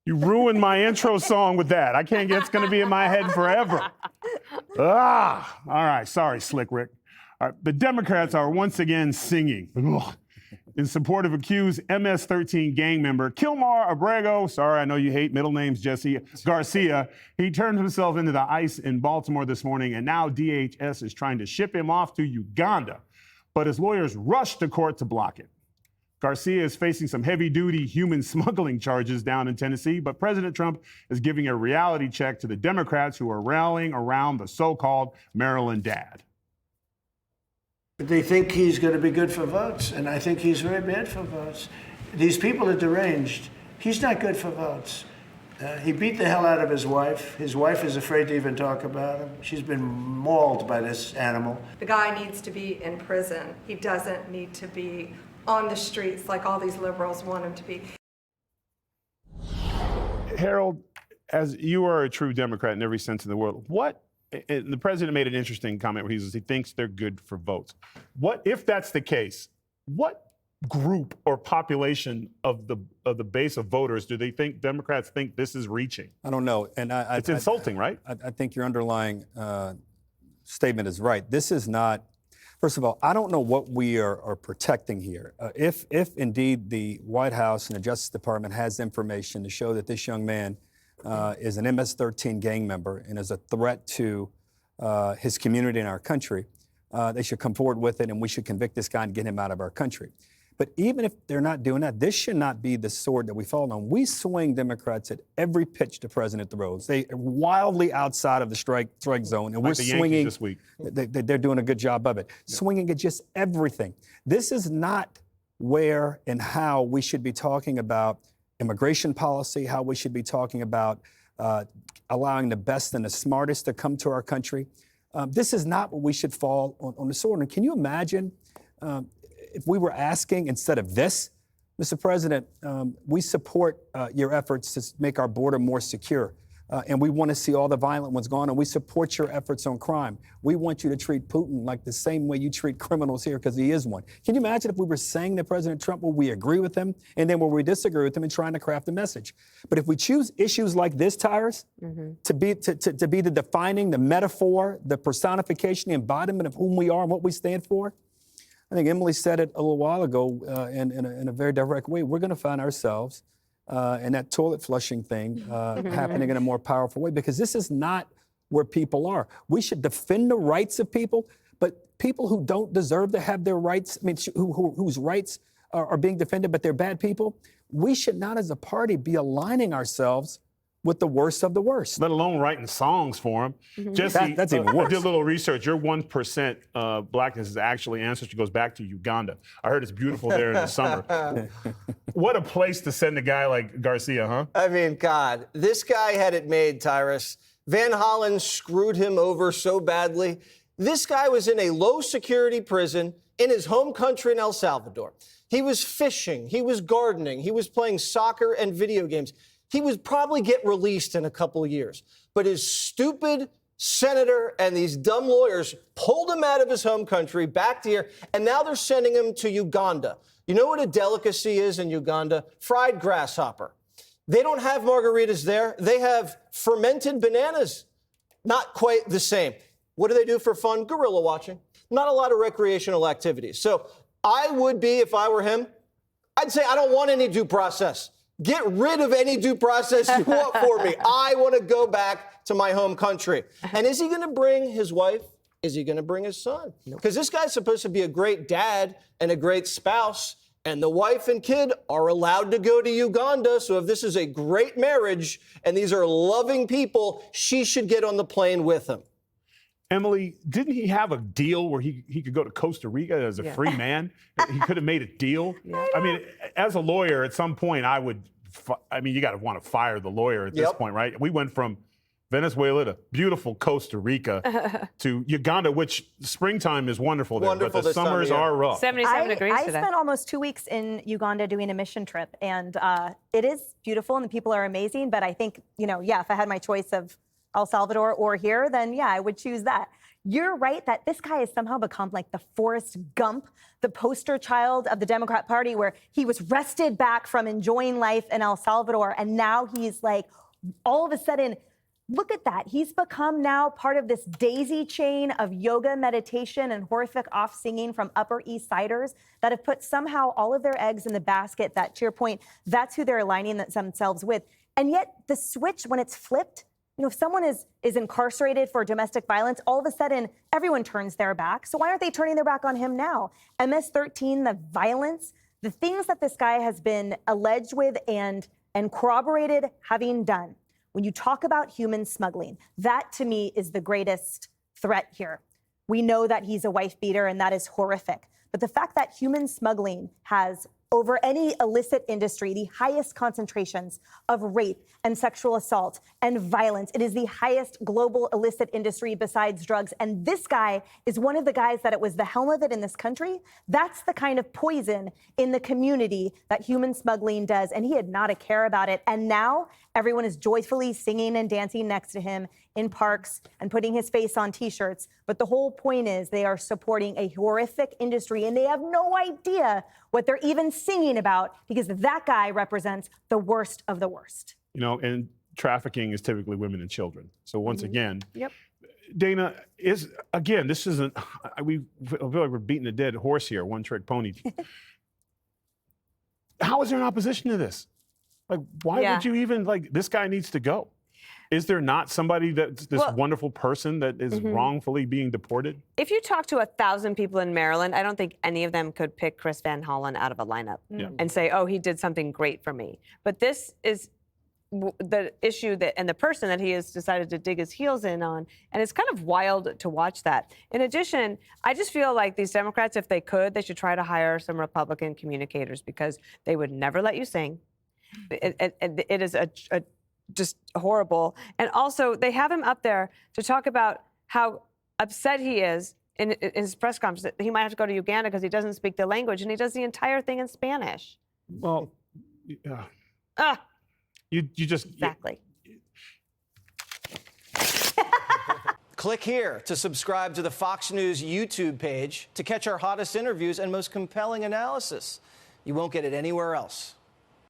You ruined my intro song with that. I can't get, it's going to be in my head forever. All right. Sorry, Slick Rick. All right, the Democrats are once again singing in support of accused MS-13 gang member Kilmar Abrego. Sorry, I know you hate middle names, Jesse Garcia. He turned himself into the ICE in Baltimore this morning, and now DHS is trying to ship him off to Uganda. But his lawyers rushed to court to block it. Garcia is facing some heavy-duty human smuggling charges down in Tennessee, but President Trump is giving a reality check to the Democrats who are rallying around the so-called Maryland dad. They think he's going to be good for votes, and I think he's very bad for votes. These people are deranged. He's not good for votes. He beat the hell out of his wife. His wife is afraid to even talk about him. She's been mauled by this animal. The guy needs to be in prison. He doesn't need to be on the streets like all these liberals want him to be. Harold, as you are a true Democrat in every sense of the word, and the president made an interesting comment where he says he thinks they're good for votes. What if that's the case? What group or population of the base of voters do they think Democrats think this is reaching? I don't know, and it's insulting, right? I think your underlying statement is right. This is not. First of all, I don't know what we are protecting here. If indeed the White House and the Justice Department has information to show that this young man is an MS-13 gang member and is a threat to his community and our country, they should come forward with it, and we should convict this guy and get him out of our country. But even if they're not doing that, this should not be the sword that we fall on. We swing Democrats at every pitch the president throws. They are wildly outside of the strike zone, and like we're the swinging. Yankees this week. They're doing a good job of it. Yeah. Swinging at just everything. This is not where and how we should be talking about immigration policy, how we should be talking about allowing the best and the smartest to come to our country. This is not what we should fall on the sword. And can you imagine if we were asking instead of this, Mr. President, we support your efforts to make our border more secure. And we want to see all the violent ones gone, and we support your efforts on crime. We want you to treat Putin like the same way you treat criminals here, because he is one. Can you imagine if we were saying to President Trump, well, we agree with him, and then where we disagree with him and trying to craft a message? But if we choose issues like this, Tyrus, to be the defining, the metaphor, the personification, the embodiment of whom we are and what we stand for, I think Emily said it a little while ago in a very direct way. We're going to find ourselves in that toilet flushing thing happening in a more powerful way, because this is not where people are. We should defend the rights of people, but people who don't deserve to have their rights, I mean, whose rights are being defended, but they're bad people, we should not as a party be aligning ourselves with the worst of the worst. Let alone writing songs for him. Jesse, that's even worse. I did a little research. Your 1% blackness is actually ancestry goes back to Uganda. I heard it's beautiful there in the summer. What a place to send a guy like Garcia, huh? I mean, God, this guy had it made, Tyrus. Van Hollen screwed him over so badly. This guy was in a low-security prison in his home country in El Salvador. He was fishing. He was gardening. He was playing soccer and video games. He would probably get released in a couple of years. But his stupid senator and these dumb lawyers pulled him out of his home country, back to here, and now they're sending him to Uganda. You know what a delicacy is in Uganda? Fried grasshopper. They don't have margaritas there. They have fermented bananas. Not quite the same. What do they do for fun? Gorilla watching. Not a lot of recreational activities. So I would be, if I were him, I'd say I don't want any due process. Get rid of any due process you want for me. I want to go back to my home country. And is he going to bring his wife? Is he going to bring his son? Because this guy's supposed to be a great dad and a great spouse, and the wife and kid are allowed to go to Uganda. So if this is a great marriage and these are loving people, she should get on the plane with him. Emily, didn't he have a deal where he could go to Costa Rica as a free man? He could have made a deal. I mean, as a lawyer, at some point, you got to want to fire the lawyer at this point, right? We went from Venezuela to beautiful Costa Rica to Uganda, which springtime is wonderful there, but the summers are rough. 77 degrees I today. spent almost 2 weeks in Uganda doing a mission trip, and it is beautiful and the people are amazing. But I think, if I had my choice of El Salvador or here, then yeah, I would choose that. You're right that this guy has somehow become like the Forrest Gump, the poster child of the Democrat Party, where he was wrested back from enjoying life in El Salvador. And now he's like, all of a sudden, look at that. He's become now part of this daisy chain of yoga, meditation, and horrific off singing from Upper East Siders that have put somehow all of their eggs in the basket. That, to your point, that's who they're aligning themselves with. And yet the switch, when it's flipped, if someone is incarcerated for domestic violence, all of a sudden everyone turns their back. So why aren't they turning their back on him now? MS-13, the violence, the things that this guy has been alleged with and corroborated having done. When you talk about human smuggling, that to me is the greatest threat here. We know that he's a wife beater and that is horrific. But the fact that human smuggling has, over any illicit industry, the highest concentrations of rape and sexual assault and violence. It is the highest global illicit industry besides drugs. And this guy is one of the guys that it was the helm of it in this country. That's the kind of poison in the community that human smuggling does. And he had not a care about it. And now everyone is joyfully singing and dancing next to him in parks and putting his face on T-shirts. But the whole point is they are supporting a horrific industry and they have no idea what they're even singing about because that guy represents the worst of the worst. And trafficking is typically women and children. So once again, Yep. Dana, this isn't, we feel like we're beating a dead horse here, one trick pony. How is there an opposition to this? Like, why Yeah. would you even, this guy needs to go? Is there not somebody that's this wonderful person that is wrongfully being deported? If you talk to 1,000 people in Maryland, I don't think any of them could pick Chris Van Hollen out of a lineup and say, oh, he did something great for me. But this is the issue and the person that he has decided to dig his heels in on. And it's kind of wild to watch that. In addition, I just feel like these Democrats, if they could, they should try to hire some Republican communicators because they would never let you sing. It is just horrible. And also, they have him up there to talk about how upset he is in his press conference that he might have to go to Uganda because he doesn't speak the language, and he does the entire thing in Spanish. Well, yeah. Ah, You just exactly. Click here to subscribe to the Fox News YouTube page to catch our hottest interviews and most compelling analysis. You won't get it anywhere else.